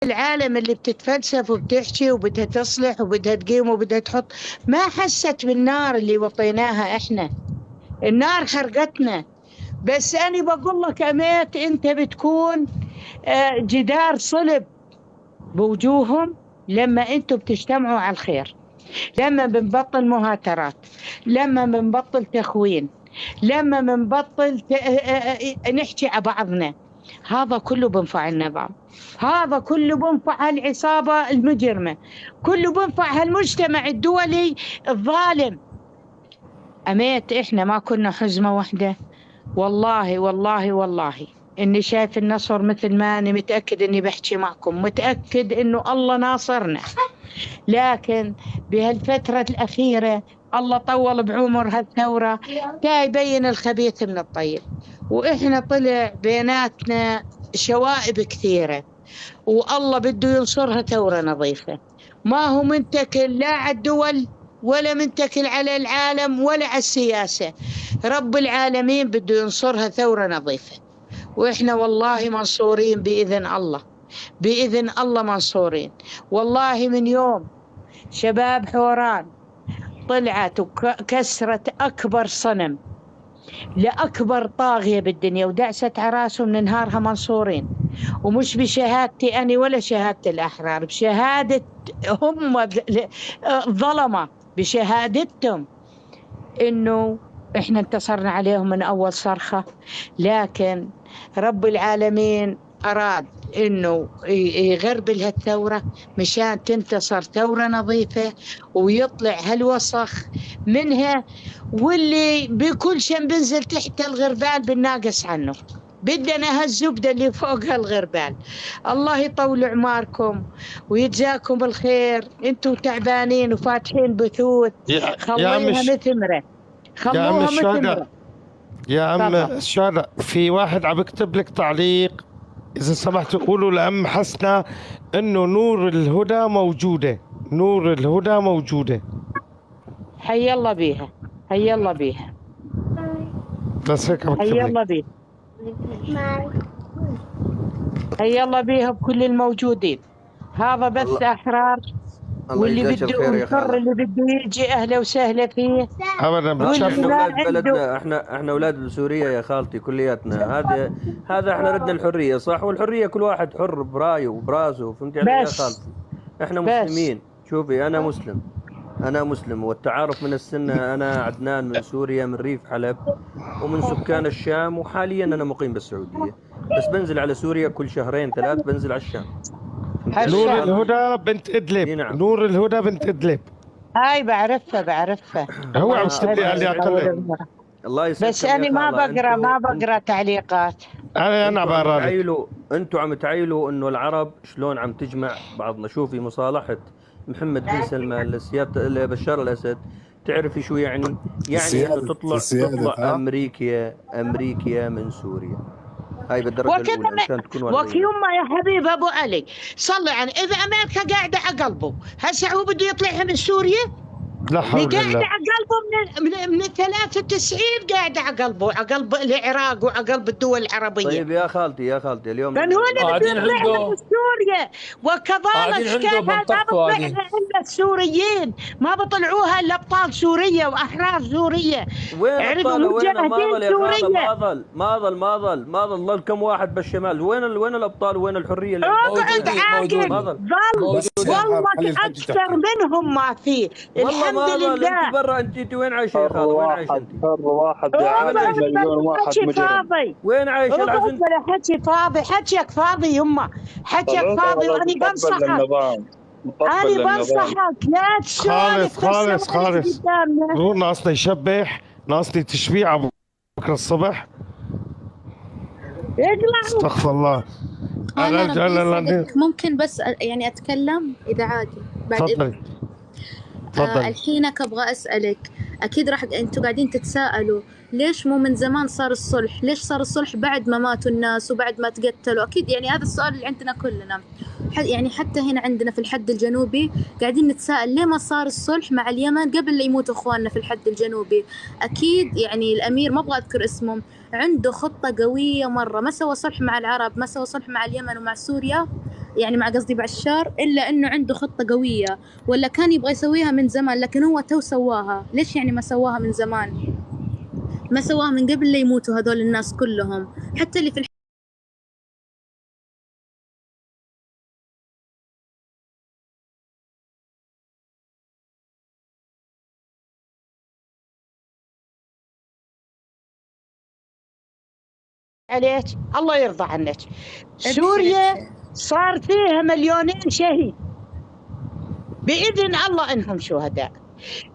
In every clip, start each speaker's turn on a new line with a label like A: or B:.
A: العالم اللي بتتفلسف وبتحكي وبدها تصلح وبدها تقيم وبدها تحط، ما حست بالنار اللي وطيناها احنا. النار خرقتنا. بس انا بقول لك اميت، انت بتكون جدار صلب بوجوههم لما انتوا بتجتمعوا على الخير، لما بنبطل مهاترات، لما بنبطل تخوين، لما بنبطل نحكي على بعضنا. هذا كله بنفع النظام، هذا كله بنفع العصابة المجرمة، كله بنفع هالمجتمع الدولي الظالم. أميت إحنا ما كنا حزمة واحدة. والله والله والله إني شايف النصر، مثل ما أنا متأكد إني بحكي معكم، متأكد إنه الله ناصرنا. لكن بهالفترة الأخيرة الله طول بعمر هالثورة، تا يبين الخبيث من الطيب، وإحنا طلع بيناتنا شوائب كثيرة، والله بده ينصرها ثورة نظيفة. ما هو منتكل لا على الدول ولا منتكل على العالم ولا على السياسة. رب العالمين بده ينصرها ثورة نظيفة، وإحنا والله منصورين بإذن الله، بإذن الله منصورين. والله من يوم شباب حوران طلعت وكسرت أكبر صنم لأكبر طاغية بالدنيا ودعست عراسه، من نهارها منصورين. ومش بشهادتي أنا ولا شهادة الأحرار، بشهادة هم ظلمة، بشهادتهم إنه إحنا انتصرنا عليهم من أول صرخة. لكن رب العالمين أراد إنه يغربل هالثورة مشان تنتصر ثورة نظيفة ويطلع هالوسخ منها، واللي بكل شيء بنزل تحت الغربال بالناقص عنه. بدنا هالزبدة اللي فوق هالغربال. الله يطول عماركم ويجزاكم بالخير، انتم تعبانين وفاتحين بثوث، خليها مثمرة، خلوها مثمرة.
B: يا عم الشارع، في واحد عم يكتب لك تعليق، إذا سمحتوا قولوا لأم حسنة إنه نور الهدى موجودة، نور الهدى موجودة.
A: حي الله بيها، حي الله بيها،
B: بس هيك
A: حي الله بيها، حي الله بيها بكل الموجودين. هذا بث أحرار، واللي بده ينصر اللي بده يجي أهلا وسهلا فيه.
B: ابدا
C: احنا اولاد بلدنا، احنا اولاد سوريا يا خالتي كلياتنا. هذا احنا ردنا الحريه صح، والحريه كل واحد حر برايه وبراسه، فهمت علي يا خالتي؟ احنا مسلمين. شوفي انا مسلم والتعارف من السنه. انا عدنان من سوريا، من ريف حلب ومن سكان الشام، وحاليا انا مقيم بالسعوديه، بس بنزل على سوريا كل شهرين ثلاث، بنزل على الشام.
B: نور الهدى بنت ادلب.
C: نعم.
B: نور الهدى بنت ادلب،
A: هاي بعرفها.
B: هو عم يستدعي علي
C: الله يسلمك.
A: بس انا ما بقرا تعليقات.
B: انا بقرا.
C: انتوا عم تعيلوا انه العرب شلون عم تجمع بعضنا. شوفي مصالحه محمد بن سلمان لسيادة بشار الاسد، تعرفي شو يعني؟ يعني انه تطلع امريكا من سوريا. هاي بالدرجه الاولى عشان تكون
A: وكيما يا حبيب ابو علي صلي على، اذا امريكا قاعده على قلبه هسه هو بده يطلعها من سوريا؟
B: لا حول الله.
A: قاعده على قلبه من 93 قاعده على قلبه، على قلب العراق وعلى قلب الدول العربيه.
C: طيب يا خالتي اليوم
A: كان هو اللي بده يطلعها من سوريا، وكذلك كيف ما بطلعها الا السوريين، ما بطلعوها الا ابطال سوريا واحرار سوريا.
C: وين ابطال؟ ما ظل كم واحد بالشمال. وين الابطال وين الحريه اللي
A: موجودين؟ والله اكثر منهم ما فيه. الحمد لله.
C: انت برا، انت وين عايشه يا خالد؟ وين عايشه انت؟
D: واحد مليون واحد مجرم.
C: وين عايشه العزم؟
A: حكي فاضي، حكيك فاضي يما، حكيك فاضي. وانا بنصحك، انا بنصحك لا تسولف
B: خالص. هو ناقصني يشبح، ناقصني تشبيع ابو بكره الصبح. استغفر الله.
E: ممكن بس يعني اتكلم اذا عادي بعد؟
B: تفضلي.
E: الحينك ابغى اسالك، اكيد راح انتوا قاعدين تتساءلوا ليش مو من زمان صار الصلح؟ ليش صار الصلح بعد ما ماتوا الناس وبعد ما تقتلوا؟ اكيد يعني هذا السؤال اللي عندنا كلنا، يعني حتى هنا عندنا في الحد الجنوبي قاعدين نتساءل ليه ما صار الصلح مع اليمن قبل لا يموتوا اخواننا في الحد الجنوبي. اكيد يعني الامير ما ابغى اذكر اسمه عنده خطة قوية مرة، ما سوى صلح مع العرب، ما سوى صلح مع اليمن ومع سوريا يعني مع قصدي بشار، إلا إنه عنده خطة قوية، ولا كان يبغى يسويها من زمان لكن هو تو سواها. ليش يعني ما سواها من زمان؟ ما سواها من قبل لا يموتوا هذول الناس كلهم، حتى اللي في
A: عليك الله يرضى عنك. سوريا صار فيها 2,000,000 شهيد بإذن الله إنهم شهداء.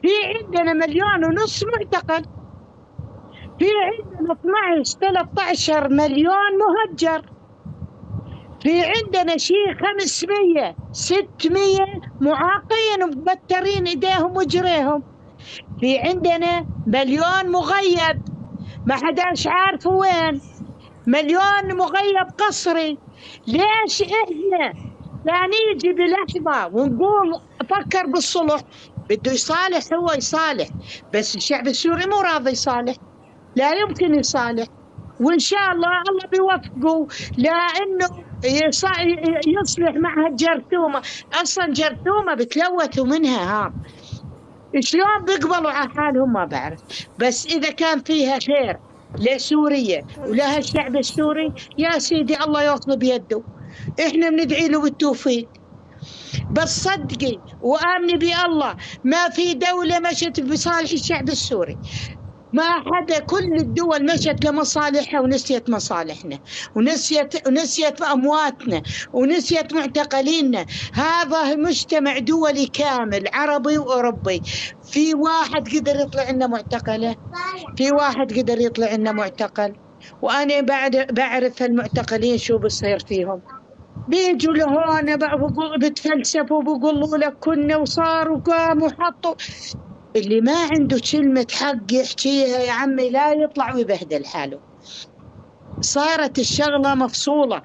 A: في عندنا 1,500,000 معتقل، في عندنا 12-13 مليون مهجر، في عندنا شيء 500-600 معاقين ومبترين إيديهم وجريهم، في عندنا 1,000,000 مغيب ما حداش عارف وين، 1,000,000 مغيب قصري. ليش إحنا لا نيجي بلحظة ونقول فكر بالصلح؟ بده يصالح، هو يصالح، بس الشعب السوري مو راضي يصالح، لا يمكن يصالح. وإن شاء الله الله بيوفقه لأنه يصلح مع الجرثومة. أصلا جرثومة بتلوثوا منها، ها شلون بيقبلوا على حالهم ما بعرف. بس إذا كان فيها خير لسوريا ولها الشعب السوري يا سيدي الله ياخذ بيده، إحنا بندعي له بالتوفيق. بس صدقي وآمني بالله ما في دولة مشت بصالح الشعب السوري، ما حدا، كل الدول مشت لمصالحها ونسيت مصالحنا، ونسيت أمواتنا، ونسيت معتقليننا. هذا مجتمع دولي كامل عربي وأوروبي. في واحد قدر يطلع لنا معتقله؟ في واحد قدر يطلع لنا معتقل؟ وأنا بعرف المعتقلين شو بصير فيهم، بيجوا لهون بتفلسفوا وبقولوا لك كنا وصاروا وقاموا وحطوا. اللي ما عنده كلمة حق يحكيها يا عمي لا يطلع ويبهدل حاله. صارت الشغلة مفصولة،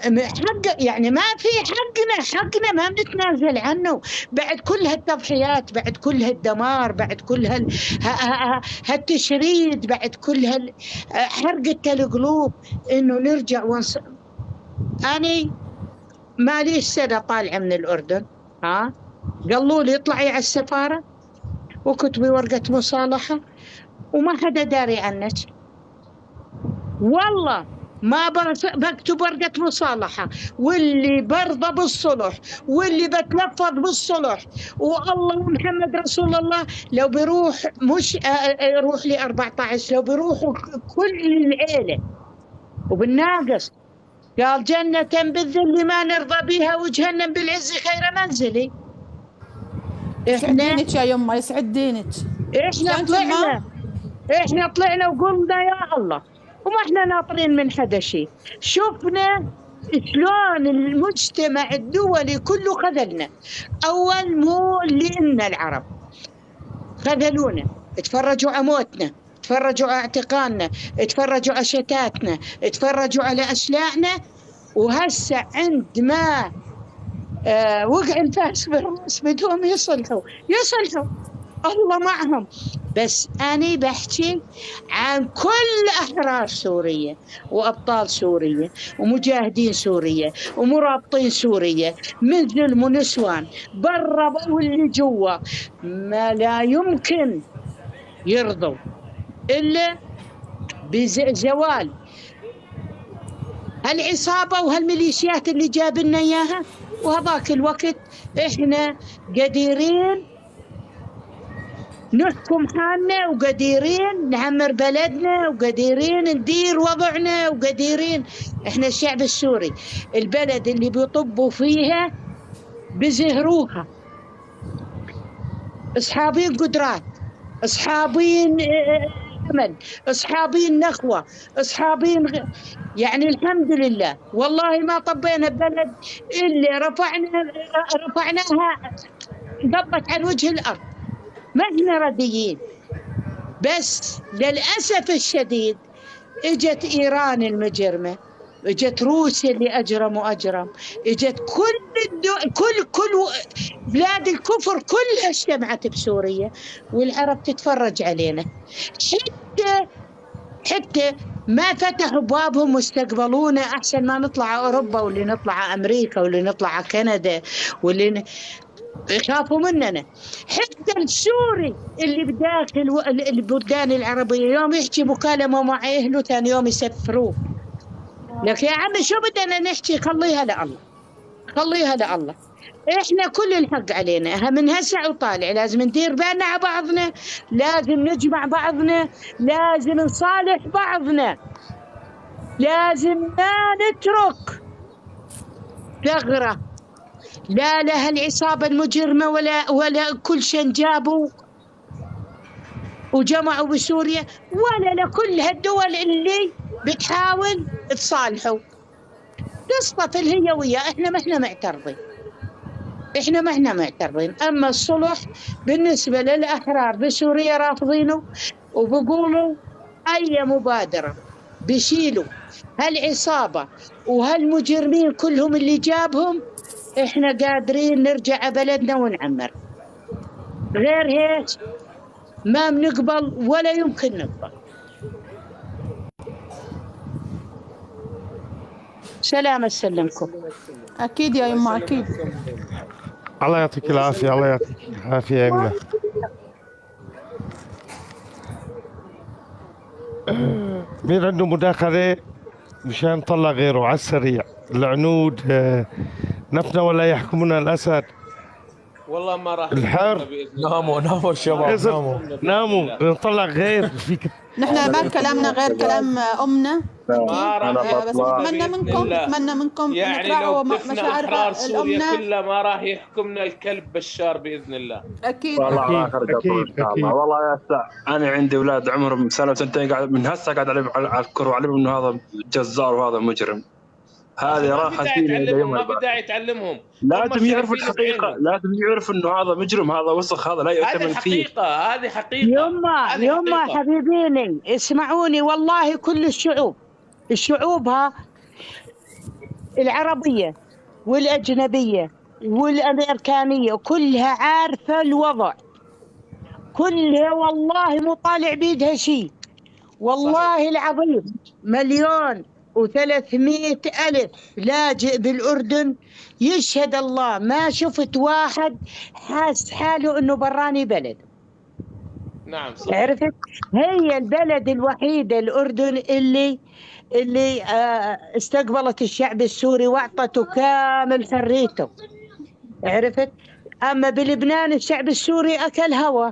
A: حق يعني ما في حقنا ما بنتنازل عنه بعد كل هالتضحيات، بعد كل هالدمار، بعد كل هالتشريد، بعد كل حرقة القلوب، إنه نرجع أنا ماليش سنة طالعة من الأردن، قالوا لي اطلعي على السفارة وكتبي ورقة مصالحة وما حدا داري عنك. والله ما بكتب ورقة مصالحة، واللي برضى بالصلح واللي بتلفظ بالصلح والله محمد رسول الله لو بيروح مش يروح لي 14، لو بيروحوا كل العيلة وبالناقص. قال جنة بالذل ما نرضى بها وجهنم بالعز خير منزلي.
F: يسعد دينك يا يمه، يسعد دينك.
A: احنا طلعنا وقلنا يا الله وما احنا ناطرين من حدا شيء. شفنا شلون المجتمع الدولي كله خذلنا. اول مو لنا العرب خذلونا، اتفرجوا على موتنا، اتفرجوا على اعتقالنا، اتفرجوا على شتاتنا، اتفرجوا على أشلاءنا. وهسه عندما وقع الفاس بالرأس بدهم يصلحوا الله معهم. بس أنا بحكي عن كل أحرار سوريا وأبطال سوريا ومجاهدين سوريا ومرابطين سوريا من ظلم ونسوان برا واللي جوا، ما لا يمكن يرضوا إلا بزوال هالعصابة وهالميليشيات اللي جاب لنا إياها. وهذاك الوقت إحنا قديرين نحكم حالنا، وقديرين نعمر بلدنا، وقديرين ندير وضعنا، وقديرين. إحنا الشعب السوري البلد اللي بيطبوا فيها بزهروها، أصحابين قدرات، أصحابين أمل، أصحابين نخوة، أصحابين يعني الحمد لله والله ما طبينا بلد اللي رفعناها ضبت عن وجه الأرض. ما احنا رديين، بس للأسف الشديد اجت إيران المجرمة، اجت روسيا اللي أجرم، اجت كل بلاد الكفر كلها اجتمعت بسوريا، والعرب تتفرج علينا. حتى ما فتحوا بابهم واستقبلونا أحسن ما نطلع أوروبا واللي نطلع أمريكا واللي نطلع كندا واللي يخافوا مننا. حتى السوري اللي بداخل البلدان العربية يوم يحكي مكالمة مع أهله ثاني يوم يسفروه. لك يا عمي شو بدنا نحكي؟ خليها لله، خليها لله. احنا كل الحق علينا من هسه وطالع، لازم ندير بالنا على بعضنا، لازم نجمع بعضنا، لازم نصالح بعضنا، لازم ما نترك ثغرة لا لها العصابة المجرمة ولا كل شيء جابوا وجمعوا بسوريا، ولا لكل هالدول اللي بتحاول تصالحوا. تصطف هي وياه، احنا ما احنا معترضين، احنا ما احنا معترضين. اما الصلح بالنسبة للأحرار بسوريا رافضينه، وبقولوا اي مبادرة بيشيلوا هالعصابة وهالمجرمين كلهم اللي جابهم، احنا قادرين نرجع بلدنا ونعمر. غير هيك ما بنقبل ولا يمكن نقبل. سلام أسلمكم.
F: اكيد يا يما اكيد.
B: الله يعطيك العافية، الله يعطيك العافية يا يمنا. مين عنده مداخلة مشان نطلع غيره على السريع؟ العنود نفنا ولا يحكمنا الأسد.
G: والله ما راح
B: الحر.
G: ناموا الشباب،
B: ناموا نطلع غير فيك.
F: نحن ما كلامنا غير كلام امنا.
G: ما راح
F: بس نتمنى منكم
G: يعني
F: تراعوا
G: لو طفنا
F: مشاعر
G: احرار سوريا
F: الامنا.
G: كلها ما راح يحكمنا الكلب بشار باذن الله.
F: اكيد
D: والله اخر
B: أكيد.
D: ان شاء الله. والله يا استاذ انا عندي اولاد عمرهم سنه وسنتين، قاعد من هسه قاعد عليهم على الكره وعلمهم انه هذا جزار وهذا مجرم. هذه راحه
G: ما بداعي تعلمهم،
D: لازم يعرفوا الحقيقه، لازم يعرفوا انه هذا مجرم، هذا وسخ، هذا لا يؤتمن فيه.
G: هذه حقيقه.
A: يما حبيبيني اسمعوني، والله كل الشعوب العربية والأجنبية والأمريكانية كلها عارفة الوضع، كلها والله مطالع بيدها شيء. والله العظيم 1,300,000 لاجئ بالأردن، يشهد الله ما شفت واحد حاس حاله إنه براني بلد.
G: نعم صح.
A: عرفت؟ هي البلد الوحيدة الأردن اللي استقبلت الشعب السوري واعطته كامل حريته. عرفت؟ أما بلبنان الشعب السوري أكل هوا.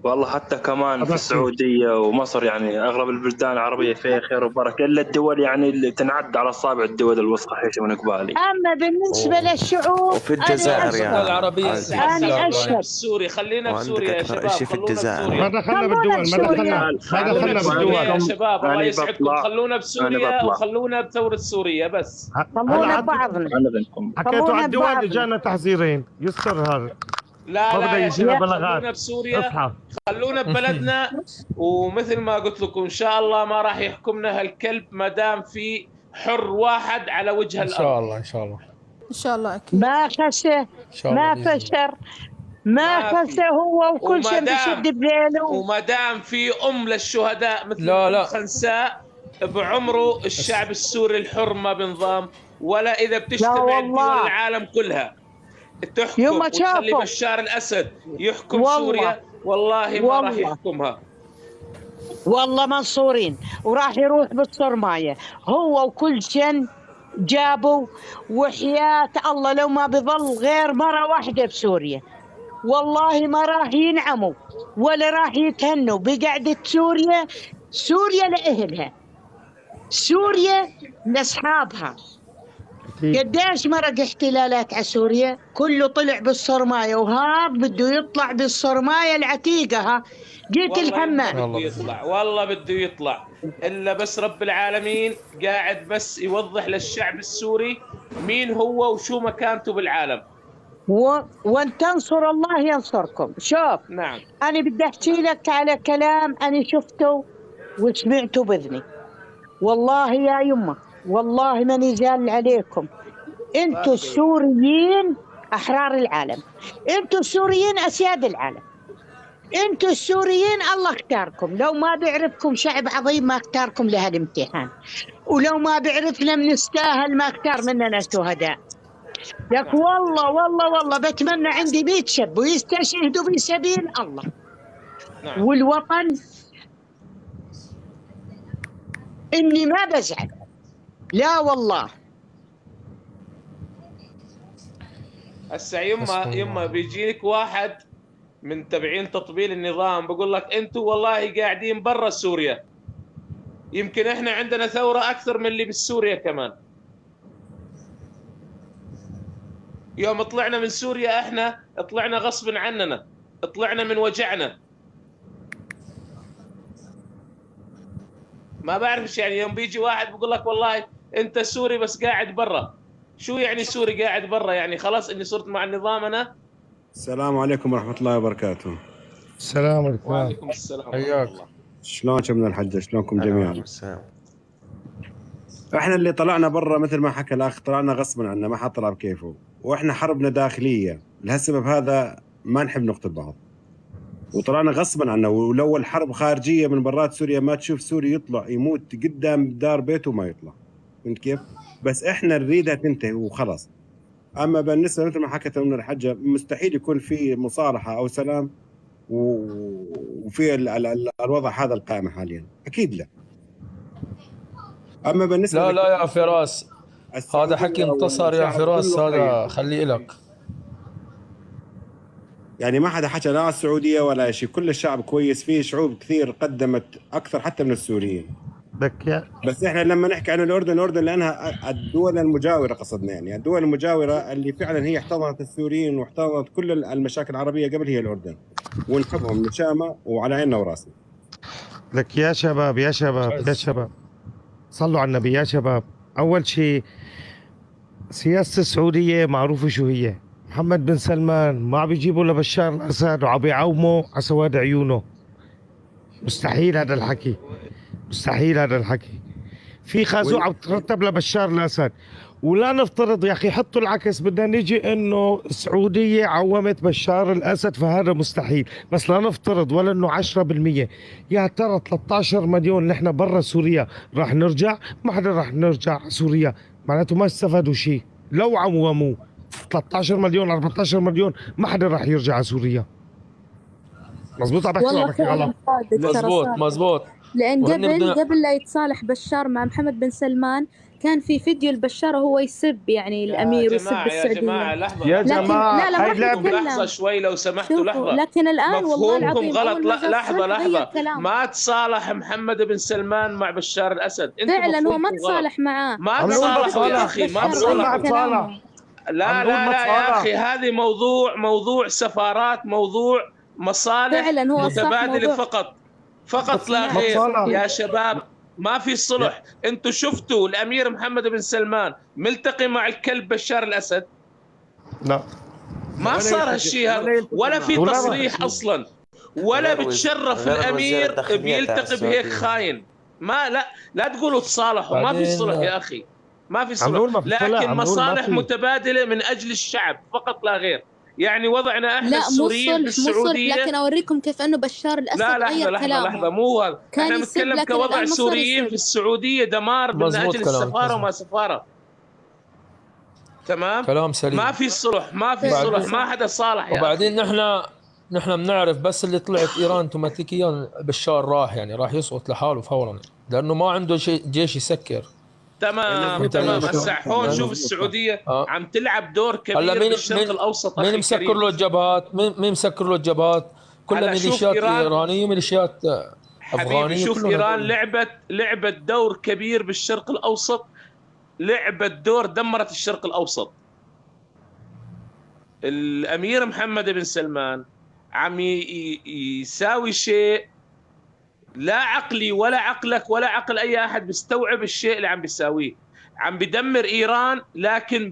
D: والله حتى كمان في السعوديه ومصر، يعني اغلب البلدان العربيه فيها خير وبركه، الا الدول يعني اللي تنعد على اصابع الدول الوسطى حيش من قبالي.
A: أما بالنسبة للشعوب
H: وفي الجزائر
G: يعني العربية
A: أنا أشهد
G: السوري، خلينا بسوريا يا شباب،
H: في الجزائر.
B: ما دخلنا بالدول، ما دخلنا بالدول
G: يا شباب. الله يسعدكم، خلونا بسوريا وخلونا بثورة سوريا بس.
A: خلونا بعضنا.
B: حكيتوا على الدول اجانا تحذيرين، يستر هذا.
G: لا خلونا بسوريا، خلونا ببلدنا. ومثل ما قلت لكم ان شاء الله ما راح يحكمنا هالكلب ما دام في حر واحد على وجه الارض.
I: ان شاء الله ان شاء الله
F: ان شاء الله اكيد.
A: ما خسر ما فشر ما خسر هو وكل شيء بشد بليله.
G: وما دام في للشهداء مثل خنساء بعمره، الشعب السوري الحر ما بنظام ولا اذا بتجتمع دول العالم كلها تحكم وتخلي بشار الأسد يحكم سوريا، والله ما راح يحكمها.
A: والله منصورين وراح يروح بالصرماية هو وكل شن جابوا. وحياة الله لو ما بظل غير مرة واحدة بسوريا والله ما راح ينعموا ولا راح يتهنوا بقعدة سوريا. سوريا لأهلها، سوريا لأصحابها. قديش مرق احتلالات على سوريا، كله طلع بالصرماية وهذا بده يطلع بالصرماية العتيقة. جيت الحمام
G: والله بده يطلع، إلا بس رب العالمين قاعد بس يوضح للشعب السوري مين هو وشو مكانته بالعالم.
A: وان تنصر الله ينصركم. شوف
G: نعم،
A: أنا بدي أحكي لك على كلام أنا شفته وسمعته بإذني. والله يا يمه والله ماني جال عليكم، انتوا السوريين احرار العالم، انتوا السوريين اسياد العالم. انتوا السوريين الله اختاركم، لو ما بيعرفكم شعب عظيم ما اختاركم لهالامتحان، ولو ما بيعرفنا بنستاهل ما اختار مننا شهداء. لك والله والله والله بتمنى عندي 100 شاب ويستشهدوا في سبيل الله.
G: نعم.
A: والوطن اني ما بزعل، لا والله.
G: هسه يما بيجيك واحد من تبعين تطبيل النظام بقول لك انتوا والله قاعدين برا سوريا، يمكن احنا عندنا ثورة اكثر من اللي بالسوريا كمان. يوم طلعنا من سوريا احنا طلعنا غصب عننا، طلعنا من وجعنا. ما بعرفش يعني يوم بيجي واحد بقول لك والله انت سوري بس قاعد برا. شو يعني سوري قاعد برا؟ يعني خلاص اني صرت مع النظام انا؟
H: السلام عليكم ورحمة الله وبركاته.
B: السلام عليكم.
G: وعليكم السلام
B: حياك.
H: شلونكم من الحجة؟ شلونكم جميعا؟ احنا اللي طلعنا برا مثل ما حكى الاخ طلعنا غصبا عنا، ما حد طلع بكيفه، واحنا حربنا داخلية، لهالسبب هذا ما نحب نقتل بعض. وطلعنا غصبا عنا، ولو الحرب خارجية من برات سوريا ما تشوف سوري يطلع يموت قدام دار بيته ما يطلع. فهمت كيف؟ بس احنا نريدها تنتهي وخلاص. اما بالنسبة مثل ما حكت من الحجة مستحيل يكون في مصالحة او سلام وفي الوضع هذا القائم حاليا، اكيد لا. اما بالنسبه
I: لا يا فراس، هذا حكي انتصر يا فراس، هذا خليه لك.
H: يعني ما حدا حكى لا على السعوديه ولا شيء، كل الشعب كويس، فيه شعوب كثير قدمت اكثر حتى من السوريين. بس احنا لما نحكي عن الاردن لانها الدول المجاوره قصدنا، يعني الدول المجاوره اللي فعلا هي احتضنت السوريين واحتضنت كل المشاكل العربيه قبل هي الاردن، ونحبهم نشامه وعلى عيننا وراسنا.
B: لك يا شباب يا شباب يا شباب صلوا على النبي يا شباب. اول شيء سياسه السعوديه معروفه شو هي. محمد بن سلمان ما بيجيبوا لبشار الاسد وعم يعوموا على سواد عيونه. مستحيل هذا الحكي، مستحيل هذا الحكي. في خازوق عم ترتب لبشار الاسد، ولا نفترض يا اخي حطوا العكس، بدنا نيجي انه السعوديه عومت بشار الاسد فهذا مستحيل، بس لا نفترض ولا انه 10%. يا ترى 13 مليون نحن برا سوريا راح نرجع؟ ما حدا راح نرجع سوريا، معناته ما استفادوا شيء. لو عوموا 13 مليون 14 مليون ما حدا راح يرجع على سوريا. مزبوط عم بحكي غلط؟
I: مزبوط.
E: لأن قبل لا يتصالح بشار مع محمد بن سلمان كان في فيديو البشار وهو يسب يعني الأمير ويسب السعودية.
G: يا جماعة لحظة
B: يا جماعة
G: لحظة شوي لو سمحتوا لحظة.
E: لكن الآن والله العظيم
G: غلط. لحظة ما تصالح محمد بن سلمان مع بشار الأسد.
E: فعلا هو ما تصالح معاه،
G: ما تصالحوا يا أخي، ما تصالحوا. لا يا أخي، هذه موضوع سفارات، موضوع مصالح متبادلة فقط لا غير يا شباب. ما في صلح. انتوا شفتوا الامير محمد بن سلمان ملتقي مع الكلب بشار الاسد؟
B: لا
G: ما صار هالشيء هذا، ولا في تصريح اصلا، ولا بتشرف الامير بيلتقي بهيك خاين. ما لا تقولوا تصالحوا، ما في صلح يا اخي، ما في صلح، لكن مصالح متبادلة من اجل الشعب فقط لا غير. يعني وضعنا احنا السوريين في السعوديه،
E: لكن اوريكم كيف انه بشار الاسد غير كلامه.
G: لحظه مو هذا، احنا بنتكلم كوضع سوريين في السعوديه، دمار من اجل السفاره وما سفاره. تمام،
I: كلام سليم.
G: ما في صلح، ما حدا صالح.
I: وبعدين نحن بنعرف بس اللي طلعت ايران اوتوماتيكيا بشار راح يسقط لحاله فورا، لانه ما عنده شيء جيش يسكر.
G: تمام. هسه هون شوف السعوديه عم تلعب دور كبير بالشرق الاوسط.
I: مين مسكر له الجبهات؟ مين مسكر له الجبهات؟ كلها ميليشيات ايرانيه وميليشيات افغانيه.
G: شوف ايران لعبت دور كبير بالشرق الاوسط، لعبت دور دمرت الشرق الاوسط. الامير محمد بن سلمان عم يساوي شيء لا عقلي ولا عقلك ولا عقل اي احد بيستوعب الشيء اللي عم بيساويه. عم بدمر ايران، لكن